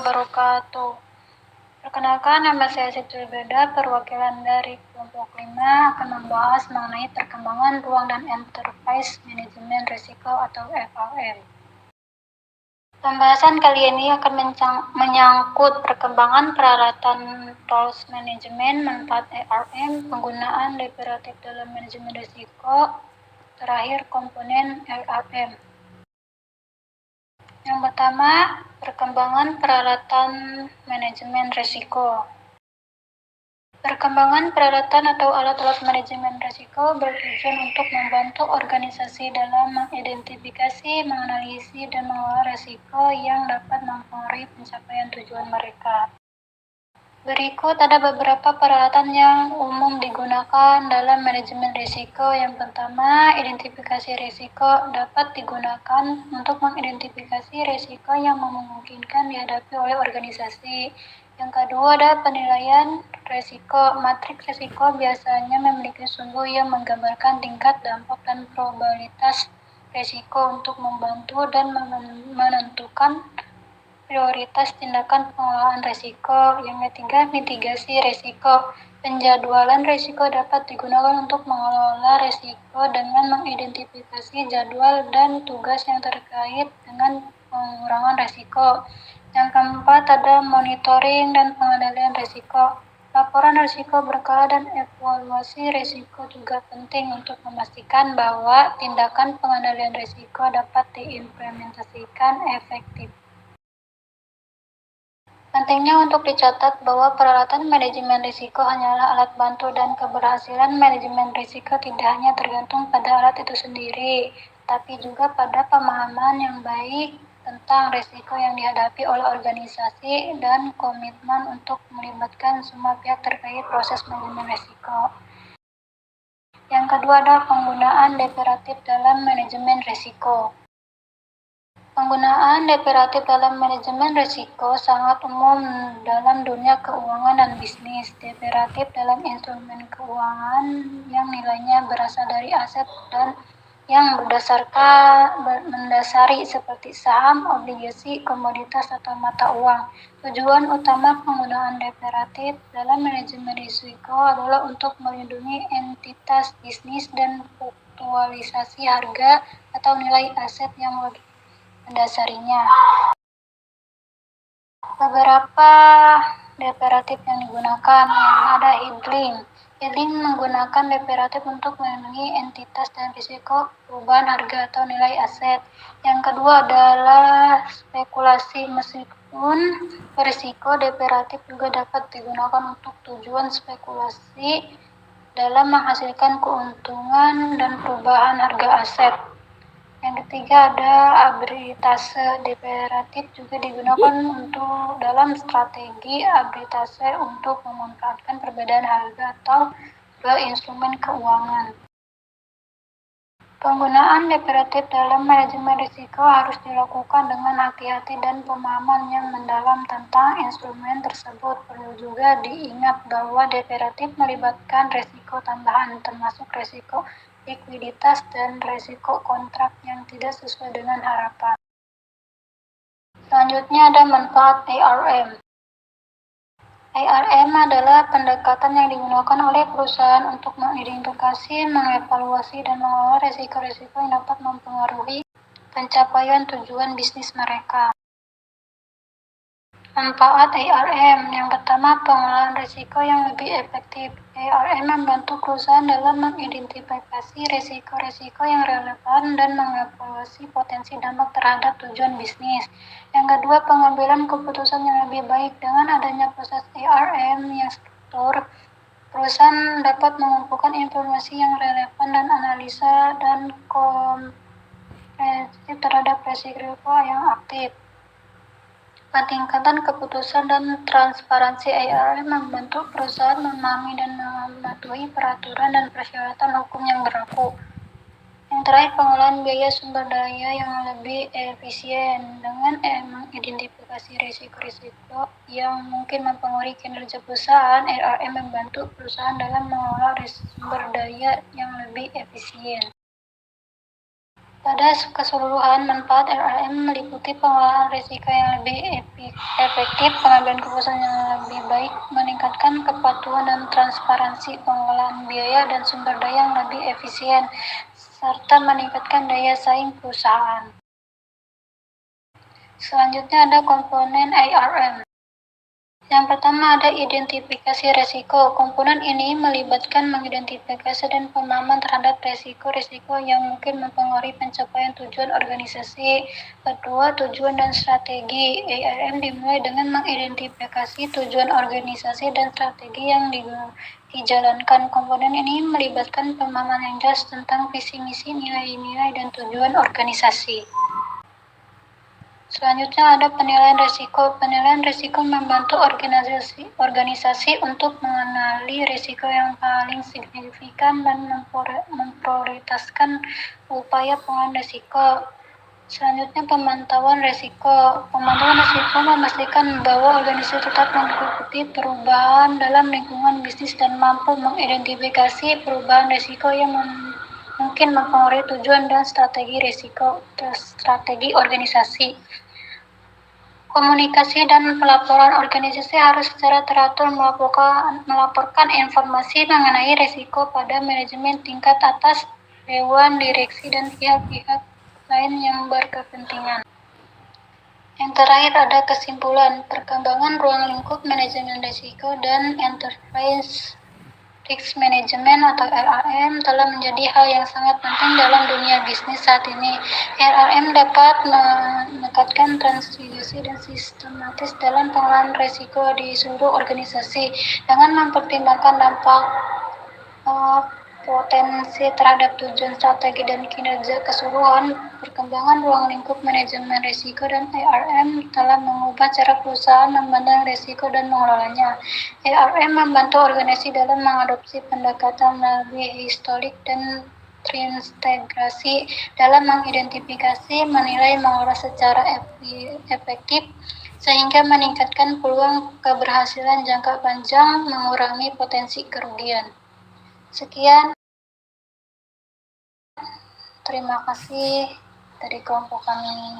wabarakatuh. Perkenalkan, nama saya Siti Beda, perwakilan dari kelompok 5 akan membahas mengenai perkembangan ruang dan enterprise manajemen risiko atau FRM. Pembahasan kali ini akan menyangkut perkembangan peralatan tools manajemen, manfaat ARM, penggunaan deliberatif dalam manajemen risiko, terakhir komponen ARM. Yang pertama, perkembangan peralatan manajemen risiko. Perkembangan peralatan atau alat-alat manajemen risiko bertujuan untuk membantu organisasi dalam mengidentifikasi, menganalisis, dan mengelola risiko yang dapat mempengaruhi pencapaian tujuan mereka. Berikut ada beberapa peralatan yang umum digunakan dalam manajemen risiko. Yang pertama, identifikasi risiko dapat digunakan untuk mengidentifikasi risiko yang memungkinkan dihadapi oleh organisasi. Yang kedua ada penilaian risiko. Matriks risiko biasanya memiliki sumbu yang menggambarkan tingkat dampak dan probabilitas risiko untuk membantu dan menentukan prioritas tindakan pengelolaan risiko. Yang ketiga, mitigasi risiko. Penjadwalan risiko dapat digunakan untuk mengelola risiko dengan mengidentifikasi jadwal dan tugas yang terkait dengan pengurangan risiko. Yang keempat, ada monitoring dan pengendalian risiko. Laporan risiko berkala dan evaluasi risiko juga penting untuk memastikan bahwa tindakan pengendalian risiko dapat diimplementasikan efektif. Pentingnya untuk dicatat bahwa peralatan manajemen risiko hanyalah alat bantu dan keberhasilan manajemen risiko tidak hanya tergantung pada alat itu sendiri, tapi juga pada pemahaman yang baik tentang risiko yang dihadapi oleh organisasi dan komitmen untuk melibatkan semua pihak terkait proses manajemen risiko. Yang kedua adalah penggunaan deliberatif dalam manajemen risiko. Penggunaan deliberatif dalam manajemen risiko sangat umum dalam dunia keuangan dan bisnis. Deliberatif dalam instrumen keuangan yang nilainya berasal dari aset dan yang mendasari seperti saham, obligasi, komoditas, atau mata uang. Tujuan utama penggunaan deliberatif dalam manajemen risiko adalah untuk melindungi entitas bisnis dan fluktuasi harga atau nilai aset yang mendasarinya. Beberapa deliberatif yang digunakan ada hedging. Hedging menggunakan deliberatif untuk melindungi entitas dan risiko perubahan harga atau nilai aset. Yang kedua adalah spekulasi. Meskipun risiko deliberatif juga dapat digunakan untuk tujuan spekulasi dalam menghasilkan keuntungan dan perubahan harga aset. Yang ketiga ada arbitrase. Deliberatif juga digunakan untuk dalam strategi arbitrase untuk memanfaatkan perbedaan harga atau dua instrumen keuangan. Penggunaan deliberatif dalam manajemen risiko harus dilakukan dengan hati-hati dan pemahaman yang mendalam tentang instrumen tersebut. Perlu juga diingat bahwa deliberatif melibatkan risiko tambahan, termasuk risiko likuiditas dan risiko kontrak yang tidak sesuai dengan harapan. Selanjutnya ada manfaat ARM. ARM adalah pendekatan yang digunakan oleh perusahaan untuk mengidentifikasi, mengevaluasi, dan mengelola risiko-risiko yang dapat mempengaruhi pencapaian tujuan bisnis mereka. Manfaat ARM. Yang pertama, pengelolaan risiko yang lebih efektif. ARM membantu perusahaan dalam mengidentifikasi risiko-risiko yang relevan dan mengevaluasi potensi dampak terhadap tujuan bisnis. Yang kedua, pengambilan keputusan yang lebih baik. Dengan adanya proses ARM yang struktur, perusahaan dapat mengumpulkan informasi yang relevan dan analisa dan komprehensif terhadap risiko yang aktif. Peningkatan keputusan dan transparansi ARM membantu perusahaan memahami dan mematuhi peraturan dan persyaratan hukum yang berlaku. Yang terakhir, pengelolaan biaya sumber daya yang lebih efisien. Dengan mengidentifikasi risiko-risiko yang mungkin mempengaruhi kinerja perusahaan, ARM membantu perusahaan dalam mengelola sumber daya yang lebih efisien. Pada keseluruhan, manfaat RRM meliputi pengelolaan risiko yang lebih efektif, pengambilan keputusan yang lebih baik, meningkatkan kepatuhan dan transparansi, pengelolaan biaya dan sumber daya yang lebih efisien, serta meningkatkan daya saing perusahaan. Selanjutnya ada komponen ARM. Yang pertama ada identifikasi resiko. Komponen ini melibatkan mengidentifikasi dan pemahaman terhadap resiko-resiko yang mungkin mempengaruhi pencapaian tujuan organisasi. Kedua, tujuan dan strategi. ARM dimulai dengan mengidentifikasi tujuan organisasi dan strategi yang dijalankan. Komponen ini melibatkan pemahaman yang jelas tentang visi misi, nilai-nilai, dan tujuan organisasi. Selanjutnya ada penilaian risiko. Penilaian risiko membantu organisasi untuk mengenali risiko yang paling signifikan dan memprioritaskan upaya pengendalian risiko. Selanjutnya pemantauan risiko. Pemantauan risiko memastikan bahwa organisasi tetap mengikuti perubahan dalam lingkungan bisnis dan mampu mengidentifikasi perubahan risiko yang mungkin mempengaruhi tujuan dan strategi organisasi. Komunikasi dan pelaporan. Organisasi harus secara teratur melaporkan informasi mengenai risiko pada manajemen tingkat atas, dewan direksi, dan pihak-pihak lain yang berkepentingan. Yang terakhir ada kesimpulan. Perkembangan ruang lingkup manajemen risiko dan enterprise risk management atau RRM telah menjadi hal yang sangat penting dalam dunia bisnis saat ini. RRM dapat meningkatkan transparansi dan sistematis dalam pengelolaan risiko di seluruh organisasi dengan mempertimbangkan dampak potensi terhadap tujuan strategi dan kinerja keseluruhan. Perkembangan ruang lingkup manajemen risiko dan ARM telah mengubah cara perusahaan memandang risiko dan mengelolanya. ARM membantu organisasi dalam mengadopsi pendekatan lebih historik dan terintegrasi dalam mengidentifikasi, menilai, mengolah secara efektif sehingga meningkatkan peluang keberhasilan jangka panjang, mengurangi potensi kerugian. Sekian, terima kasih dari kelompok kami.